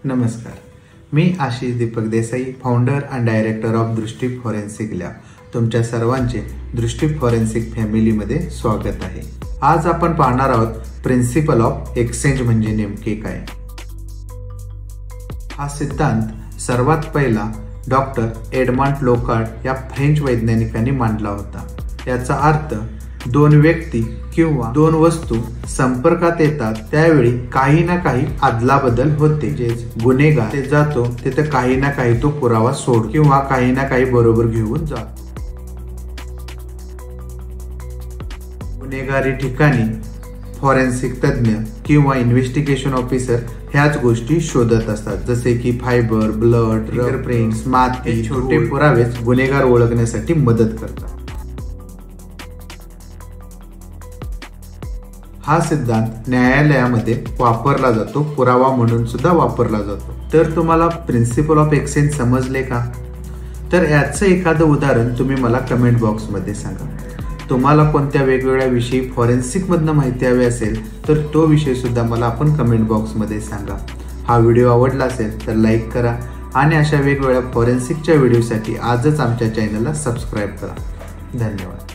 नमस्कार, मी Ashish Deepak Desai, founder and director of Drishti forensic lab. तुमच्या सर्वांचे दृष्टी फॉरेन्सिक फॅमिलीमध्ये स्वागत आहे. आज आपण पाहणार आहोत प्रिन्सिपल ऑफ एक्सचेंज म्हणजे नेमके काय. हा सिद्धांत सर्वात पहिला डॉक्टर एडमंड लोकार्ट या फ्रेंच वैज्ञानिकांनी मांडला होता. याचा अर्थ दोन व्यक्ती किंवा दोन वस्तू संपर्कात येतात त्यावेळी काही ना काही अदलाबदल होते. जे गुन्हेगार ते जातो तिथे काही ना काही तो पुरावा सोड किंवा काही ना काही बरोबर घेऊन जातो. गुन्हेगारी ठिकाणी फॉरेन्सिक तज्ञ किंवा इन्व्हेस्टिगेशन ऑफिसर ह्याच गोष्टी शोधत असतात, जसे की फायबर, ब्लड, फिंगरप्रिंट्स, माती, छोटे पुरावेच गुन्हेगार ओळखण्यासाठी मदत करतात. हा सिद्धांत न्यायालयामध्ये वापरला जातो, पुरावा म्हणून सुद्धा वापरला जातो. तर तुम्हाला प्रिन्सिपल ऑफ एक्सचेंज समजले का? तर याचं एखादं उदाहरण तुम्ही मला कमेंट बॉक्समध्ये सांगा. तुम्हाला कोणत्या वेगवेगळ्या विषयी फॉरेन्सिक मधनं माहिती हवी असेल तर तो विषय सुद्धा मला आपण कमेंट बॉक्समध्ये सांगा. हा व्हिडिओ आवडला असेल तर लाईक करा आणि अशा वेगवेगळ्या फॉरेन्सिकच्या व्हिडिओसाठी आजच आमच्या चॅनलला सबस्क्राईब करा. धन्यवाद.